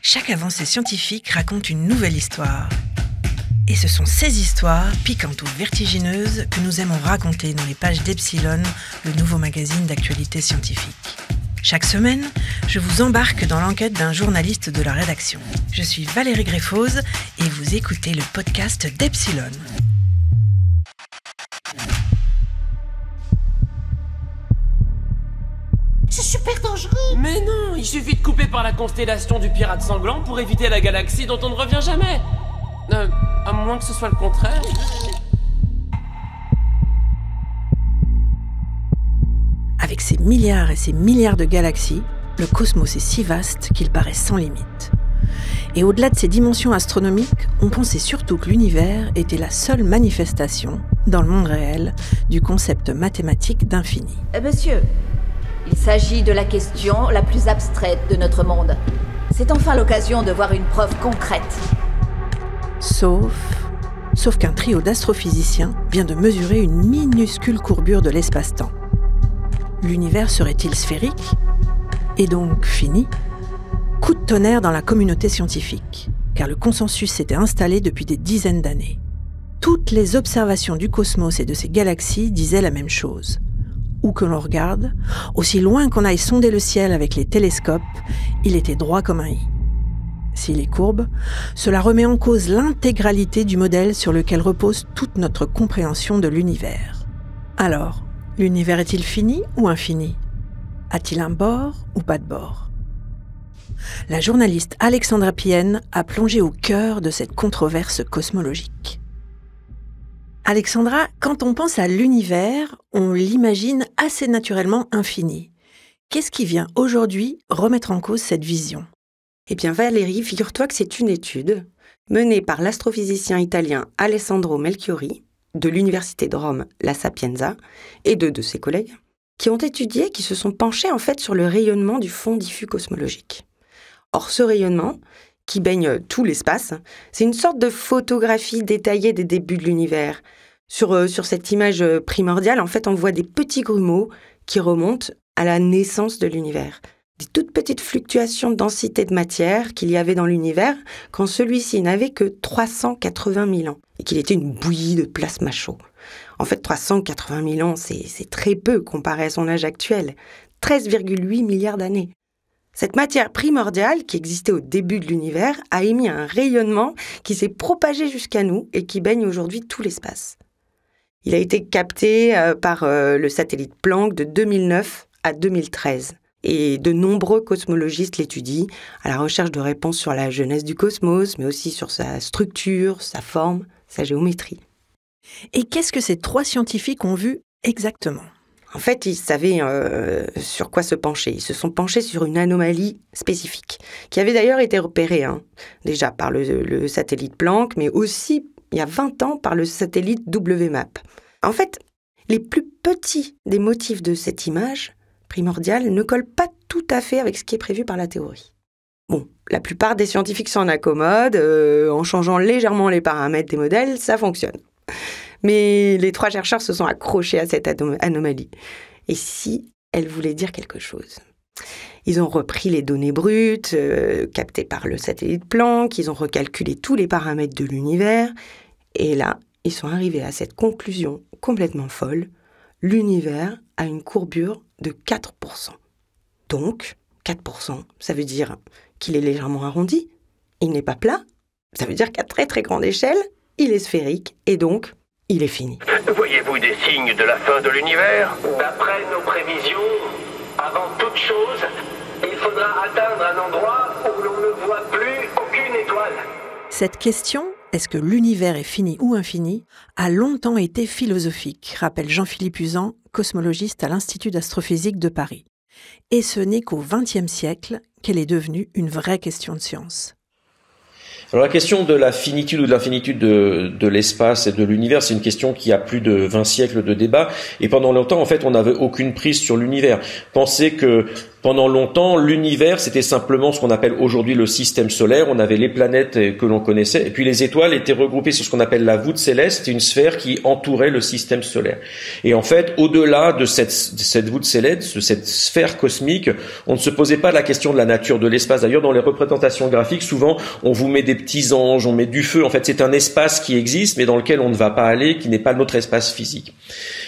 Chaque avancée scientifique raconte une nouvelle histoire. Et ce sont ces histoires, piquantes ou vertigineuses, que nous aimons raconter dans les pages d'Epsilon, le nouveau magazine d'actualité scientifique. Chaque semaine, je vous embarque dans l'enquête d'un journaliste de la rédaction. Je suis Valérie Greffose et vous écoutez le podcast d'Epsilon. C'est super dangereux. Mais non, il suffit de couper par la constellation du pirate sanglant pour éviter la galaxie dont on ne revient jamais. À moins que ce soit le contraire. Avec ses milliards et ses milliards de galaxies, le cosmos est si vaste qu'il paraît sans limite. Et au-delà de ses dimensions astronomiques, on pensait surtout que l'univers était la seule manifestation, dans le monde réel, du concept mathématique d'infini. Monsieur, il s'agit de la question la plus abstraite de notre monde. C'est enfin l'occasion de voir une preuve concrète. Sauf qu'un trio d'astrophysiciens vient de mesurer une minuscule courbure de l'espace-temps. L'univers serait-il sphérique? Et donc fini? Coup de tonnerre dans la communauté scientifique, car le consensus s'était installé depuis des dizaines d'années. Toutes les observations du cosmos et de ses galaxies disaient la même chose. Où que l'on regarde, aussi loin qu'on aille sonder le ciel avec les télescopes, il était droit comme un i. S'il est courbe, cela remet en cause l'intégralité du modèle sur lequel repose toute notre compréhension de l'univers. Alors, l'univers est-il fini ou infini? A-t-il un bord ou pas de bord? La journaliste Alexandra Pienne a plongé au cœur de cette controverse cosmologique. Alexandra, quand on pense à l'univers, on l'imagine assez naturellement infini. Qu'est-ce qui vient aujourd'hui remettre en cause cette vision? Eh bien Valérie, figure-toi que c'est une étude menée par l'astrophysicien italien Alessandro Melchiorri de l'université de Rome La Sapienza et deux de ses collègues qui se sont penchés en fait sur le rayonnement du fond diffus cosmologique. Or ce rayonnement, qui baigne tout l'espace, c'est une sorte de photographie détaillée des débuts de l'univers. Sur cette image primordiale, en fait, on voit des petits grumeaux qui remontent à la naissance de l'univers. Des toutes petites fluctuations de densité de matière qu'il y avait dans l'univers quand celui-ci n'avait que 380 000 ans et qu'il était une bouillie de plasma chaud. En fait, 380 000 ans, c'est très peu comparé à son âge actuel, 13,8 milliards d'années. Cette matière primordiale qui existait au début de l'univers a émis un rayonnement qui s'est propagé jusqu'à nous et qui baigne aujourd'hui tout l'espace. Il a été capté par le satellite Planck de 2009 à 2013. Et de nombreux cosmologistes l'étudient à la recherche de réponses sur la jeunesse du cosmos, mais aussi sur sa structure, sa forme, sa géométrie. Et qu'est-ce que ces trois scientifiques ont vu exactement? En fait, ils savaient sur quoi se pencher. Ils se sont penchés sur une anomalie spécifique, qui avait d'ailleurs été repérée déjà par le satellite Planck, mais aussi, il y a 20 ans, par le satellite WMAP. En fait, les plus petits des motifs de cette image primordiale ne collent pas tout à fait avec ce qui est prévu par la théorie. Bon, la plupart des scientifiques s'en accommodent, en changeant légèrement les paramètres des modèles, ça fonctionne. Mais les trois chercheurs se sont accrochés à cette anomalie. Et si elle voulait dire quelque chose? Ils ont repris les données brutes, captées par le satellite Planck, ils ont recalculé tous les paramètres de l'univers, et là, ils sont arrivés à cette conclusion complètement folle. L'univers a une courbure de 4%. Donc, 4%, ça veut dire qu'il est légèrement arrondi, il n'est pas plat, ça veut dire qu'à très très grande échelle, il est sphérique, et donc, il est fini. Voyez-vous des signes de la fin de l'univers? D'après nos prévisions, avant toute chose, il faudra atteindre un endroit où l'on ne voit plus aucune étoile. Cette question, est-ce que l'univers est fini ou infini, a longtemps été philosophique, rappelle Jean-Philippe Uzan, cosmologiste à l'Institut d'astrophysique de Paris. Et ce n'est qu'au XXe siècle qu'elle est devenue une vraie question de science. Alors la question de la finitude ou de l'infinitude de l'espace et de l'univers, c'est une question qui a plus de 20 siècles de débat, et pendant longtemps, en fait, on n'avait aucune prise sur l'univers. Pensez que pendant longtemps, l'univers, c'était simplement ce qu'on appelle aujourd'hui le système solaire. On avait les planètes que l'on connaissait, et puis les étoiles étaient regroupées sur ce qu'on appelle la voûte céleste. C'était une sphère qui entourait le système solaire. Et en fait, au-delà de cette voûte céleste, de cette sphère cosmique, on ne se posait pas la question de la nature de l'espace. D'ailleurs, dans les représentations graphiques, souvent, on vous met des petits anges, on met du feu. En fait, c'est un espace qui existe, mais dans lequel on ne va pas aller, qui n'est pas notre espace physique.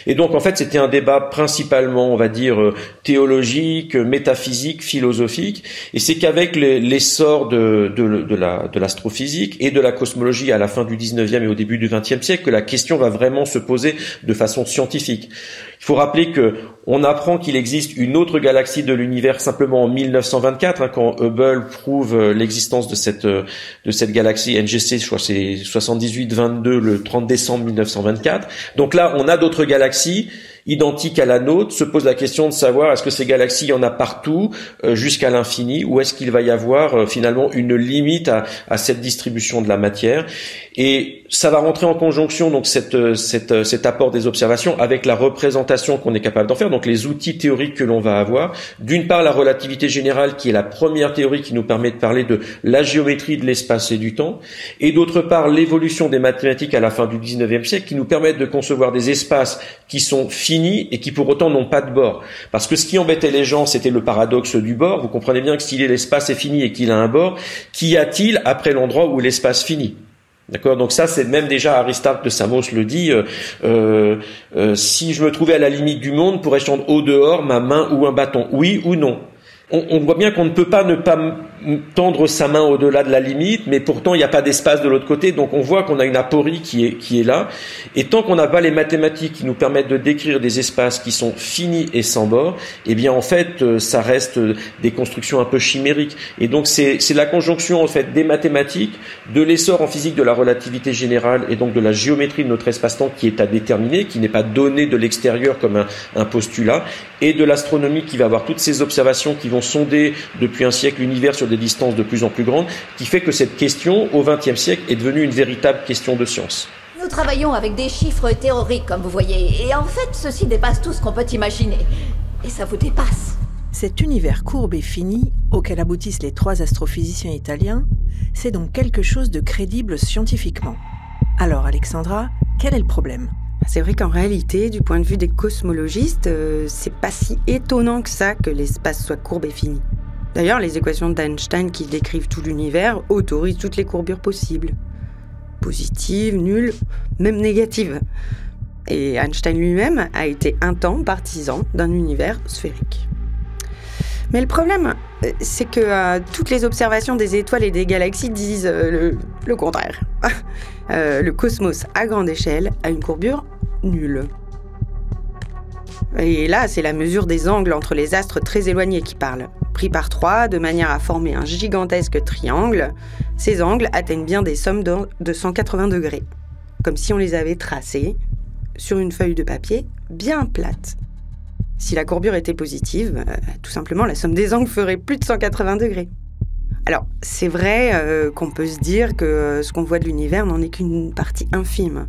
Et donc, en fait, c'était un débat principalement, on va dire, théologique, métaphysique, philosophique. Et c'est qu'avec l'essor de l'astrophysique et de la cosmologie à la fin du 19e et au début du 20e siècle que la question va vraiment se poser de façon scientifique. Il faut rappeler que on apprend qu'il existe une autre galaxie de l'univers simplement en 1924, quand Hubble prouve l'existence de cette galaxie NGC, je crois que c'est 7822 le 30 décembre 1924. Donc là, on a d'autres galaxies identiques à la nôtre. Se pose la question de savoir est-ce que ces galaxies, il y en a partout jusqu'à l'infini, ou est-ce qu'il va y avoir finalement une limite à cette distribution de la matière. Et ça va rentrer en conjonction donc cet apport des observations avec la représentation qu'on est capable d'en faire, donc les outils théoriques que l'on va avoir. D'une part, la relativité générale qui est la première théorie qui nous permet de parler de la géométrie de l'espace et du temps, et d'autre part l'évolution des mathématiques à la fin du 19e siècle qui nous permettent de concevoir des espaces qui sont finis et qui pour autant n'ont pas de bord. Parce que ce qui embêtait les gens, c'était le paradoxe du bord. Vous comprenez bien que si l'espace est fini et qu'il a un bord, qu'y a-t-il après l'endroit où l'espace finit ? D'accord, donc ça c'est même déjà Aristarque de Samos le dit. Si je me trouvais à la limite du monde, pourrais-je tendre au dehors ma main ou un bâton ? Oui ou non ? On voit bien qu'on ne peut pas ne pas tendre sa main au-delà de la limite, mais pourtant il n'y a pas d'espace de l'autre côté, donc on voit qu'on a une aporie qui est là, et tant qu'on n'a pas les mathématiques qui nous permettent de décrire des espaces qui sont finis et sans bord, eh bien en fait ça reste des constructions un peu chimériques, et donc c'est la conjonction en fait des mathématiques, de l'essor en physique de la relativité générale et donc de la géométrie de notre espace-temps qui est à déterminer, qui n'est pas donné de l'extérieur comme un postulat, et de l'astronomie qui va avoir toutes ces observations qui vont sonder depuis un siècle l'univers sur des distances de plus en plus grandes, qui fait que cette question, au XXe siècle, est devenue une véritable question de science. Nous travaillons avec des chiffres théoriques, comme vous voyez, et en fait, ceci dépasse tout ce qu'on peut imaginer. Et ça vous dépasse. Cet univers courbe et fini, auquel aboutissent les 3 astrophysiciens italiens, c'est donc quelque chose de crédible scientifiquement. Alors, Alexandra, quel est le problème ? C'est vrai qu'en réalité, du point de vue des cosmologistes, c'est pas si étonnant que ça que l'espace soit courbe et fini. D'ailleurs, les équations d'Einstein qui décrivent tout l'univers autorisent toutes les courbures possibles. Positives, nulles, même négatives. Et Einstein lui-même a été un temps partisan d'un univers sphérique. Mais le problème, c'est que toutes les observations des étoiles et des galaxies disent le contraire. Le cosmos à grande échelle a une courbure nulle. Et là, c'est la mesure des angles entre les astres très éloignés qui parle. Pris par 3, de manière à former un gigantesque triangle, ces angles atteignent bien des sommes de 180 degrés. Comme si on les avait tracés sur une feuille de papier bien plate. Si la courbure était positive, tout simplement, la somme des angles ferait plus de 180 degrés. Alors, c'est vrai qu'on peut se dire que ce qu'on voit de l'univers n'en est qu'une partie infime,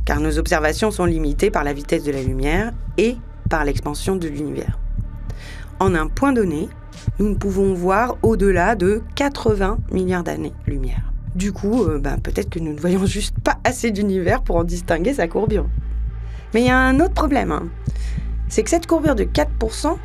car nos observations sont limitées par la vitesse de la lumière et par l'expansion de l'univers. En un point donné, nous ne pouvons voir au-delà de 80 milliards d'années-lumière. Du coup, peut-être que nous ne voyons juste pas assez d'univers pour en distinguer sa courbure. Mais il y a un autre problème, c'est que cette courbure de 4%,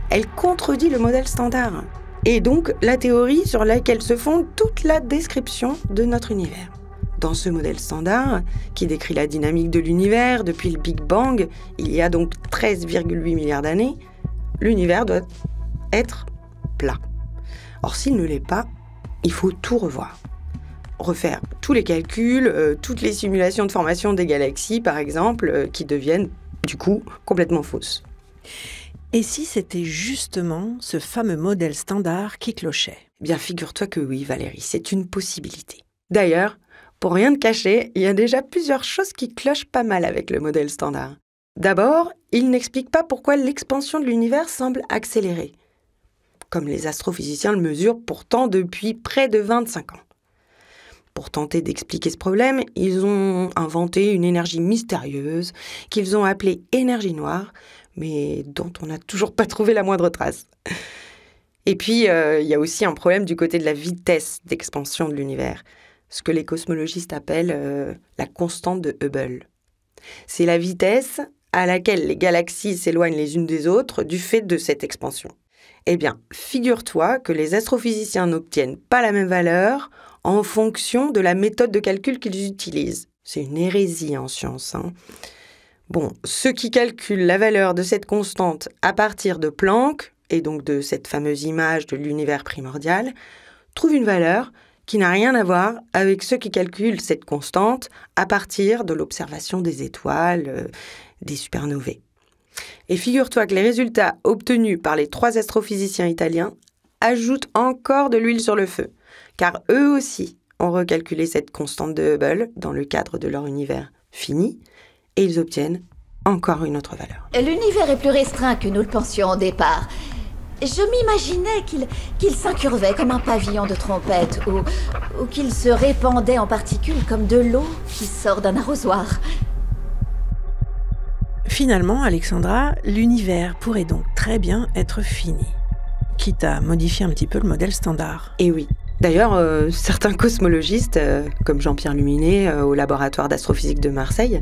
elle contredit le modèle standard, et donc la théorie sur laquelle se fonde toute la description de notre univers. Dans ce modèle standard, qui décrit la dynamique de l'univers depuis le Big Bang, il y a donc 13,8 milliards d'années, l'univers doit être plat. Or, s'il ne l'est pas, il faut tout revoir. Refaire tous les calculs, toutes les simulations de formation des galaxies, par exemple, qui deviennent, du coup, complètement fausses. Et si c'était justement ce fameux modèle standard qui clochait ? Bien, figure-toi que oui, Valérie, c'est une possibilité. D'ailleurs, pour rien te cacher, il y a déjà plusieurs choses qui clochent pas mal avec le modèle standard. D'abord, il n'explique pas pourquoi l'expansion de l'univers semble accélérée, comme les astrophysiciens le mesurent pourtant depuis près de 25 ans. Pour tenter d'expliquer ce problème, ils ont inventé une énergie mystérieuse qu'ils ont appelée énergie noire, mais dont on n'a toujours pas trouvé la moindre trace. Et puis, il y a aussi un problème du côté de la vitesse d'expansion de l'univers, ce que les cosmologistes appellent la constante de Hubble. C'est la vitesse à laquelle les galaxies s'éloignent les unes des autres du fait de cette expansion. Eh bien, figure-toi que les astrophysiciens n'obtiennent pas la même valeur en fonction de la méthode de calcul qu'ils utilisent. C'est une hérésie en science, hein. Bon, ceux qui calculent la valeur de cette constante à partir de Planck, et donc de cette fameuse image de l'univers primordial, trouvent une valeur qui n'a rien à voir avec ceux qui calculent cette constante à partir de l'observation des étoiles, des supernovae. Et figure-toi que les résultats obtenus par les 3 astrophysiciens italiens ajoutent encore de l'huile sur le feu, car eux aussi ont recalculé cette constante de Hubble dans le cadre de leur univers fini, et ils obtiennent encore une autre valeur. L'univers est plus restreint que nous le pensions au départ. Je m'imaginais qu'il s'incurvait comme un pavillon de trompette, ou qu'il se répandait en particules comme de l'eau qui sort d'un arrosoir. Finalement, Alexandra, l'univers pourrait donc très bien être fini, quitte à modifier un petit peu le modèle standard. Et oui. D'ailleurs, certains cosmologistes, comme Jean-Pierre Luminet au laboratoire d'astrophysique de Marseille,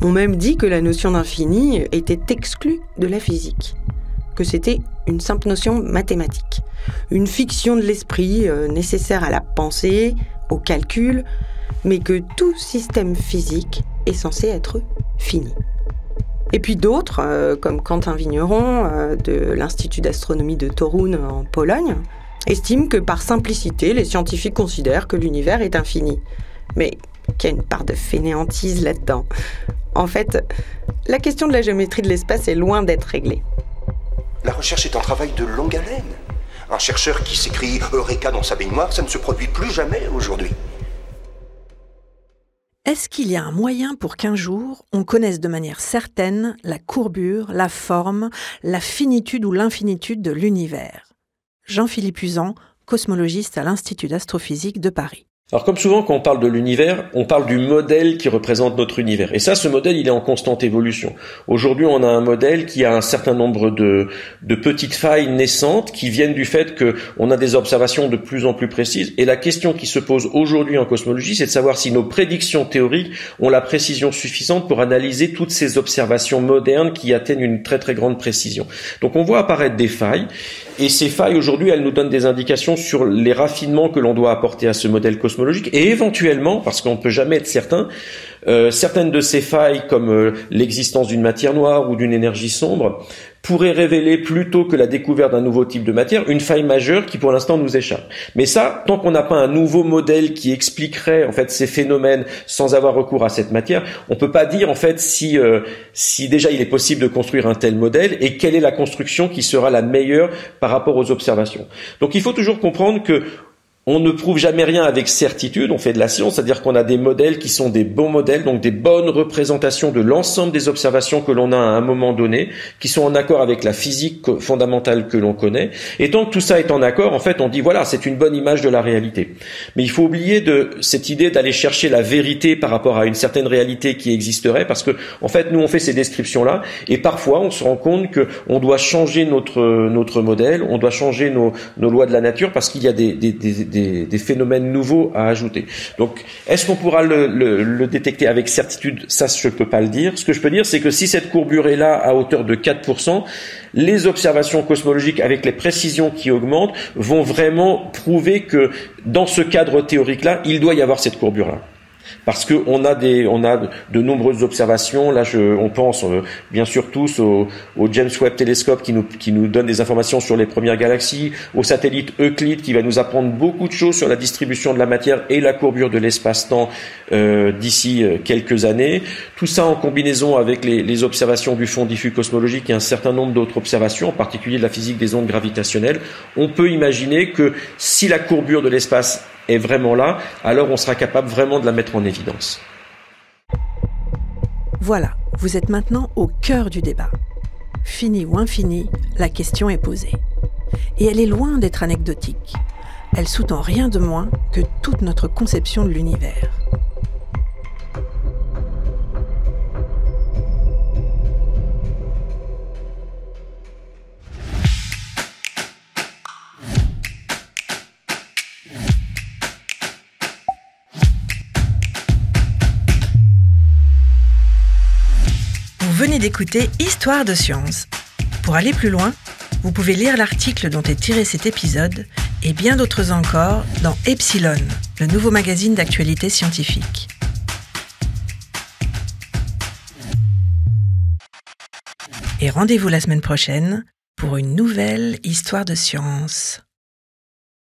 ont même dit que la notion d'infini était exclue de la physique, que c'était une simple notion mathématique, une fiction de l'esprit nécessaire à la pensée, au calcul, mais que tout système physique est censé être fini. Et puis d'autres, comme Quentin Vigneron de l'Institut d'astronomie de Toruń en Pologne, estiment que par simplicité, les scientifiques considèrent que l'univers est infini. Mais qu'il y a une part de fainéantise là-dedans. En fait, la question de la géométrie de l'espace est loin d'être réglée. La recherche est un travail de longue haleine. Un chercheur qui s'écrit « Eureka » dans sa baignoire, ça ne se produit plus jamais aujourd'hui. Est-ce qu'il y a un moyen pour qu'un jour, on connaisse de manière certaine la courbure, la forme, la finitude ou l'infinitude de l'univers ? Jean-Philippe Uzan, cosmologiste à l'Institut d'astrophysique de Paris. Alors comme souvent quand on parle de l'univers, on parle du modèle qui représente notre univers. Et ça, ce modèle, il est en constante évolution. Aujourd'hui, on a un modèle qui a un certain nombre de petites failles naissantes qui viennent du fait qu'on a des observations de plus en plus précises. Et la question qui se pose aujourd'hui en cosmologie, c'est de savoir si nos prédictions théoriques ont la précision suffisante pour analyser toutes ces observations modernes qui atteignent une très très grande précision. Donc on voit apparaître des failles. Et ces failles, aujourd'hui, elles nous donnent des indications sur les raffinements que l'on doit apporter à ce modèle cosmologique. Et éventuellement, parce qu'on ne peut jamais être certain, certaines de ces failles, comme l'existence d'une matière noire ou d'une énergie sombre, pourraient révéler, plutôt que la découverte d'un nouveau type de matière, une faille majeure qui pour l'instant nous échappe. Mais ça, tant qu'on n'a pas un nouveau modèle qui expliquerait en fait ces phénomènes sans avoir recours à cette matière, on peut pas dire en fait si déjà il est possible de construire un tel modèle et quelle est la construction qui sera la meilleure par rapport aux observations. Donc il faut toujours comprendre que on ne prouve jamais rien avec certitude, on fait de la science, c'est-à-dire qu'on a des modèles qui sont des bons modèles, donc des bonnes représentations de l'ensemble des observations que l'on a à un moment donné, qui sont en accord avec la physique fondamentale que l'on connaît. Et tant que tout ça est en accord, en fait, on dit voilà, c'est une bonne image de la réalité. Mais il faut oublier de cette idée d'aller chercher la vérité par rapport à une certaine réalité qui existerait, parce que en fait, nous on fait ces descriptions-là, et parfois on se rend compte que on doit changer notre modèle, on doit changer nos lois de la nature, parce qu'il y a des phénomènes nouveaux à ajouter. Donc, est-ce qu'on pourra le détecter avec certitude ? Ça, je ne peux pas le dire. Ce que je peux dire, c'est que si cette courbure est là à hauteur de 4%, les observations cosmologiques avec les précisions qui augmentent vont vraiment prouver que dans ce cadre théorique-là, il doit y avoir cette courbure-là. Parce que on a de nombreuses observations. Là, on pense bien sûr tous au James Webb Telescope qui nous donne des informations sur les premières galaxies, au satellite Euclide qui va nous apprendre beaucoup de choses sur la distribution de la matière et la courbure de l'espace-temps d'ici quelques années. Tout ça en combinaison avec les observations du fond diffus cosmologique et un certain nombre d'autres observations, en particulier de la physique des ondes gravitationnelles. On peut imaginer que si la courbure de l'espace est vraiment là, alors on sera capable vraiment de la mettre en évidence. Voilà, vous êtes maintenant au cœur du débat. Fini ou infini, la question est posée. Et elle est loin d'être anecdotique. elle sous-tend rien de moins que toute notre conception de l'univers. Vous venez d'écouter Histoire de science. Pour aller plus loin, vous pouvez lire l'article dont est tiré cet épisode et bien d'autres encore dans Epsilon, le nouveau magazine d'actualité scientifique. Et rendez-vous la semaine prochaine pour une nouvelle Histoire de science.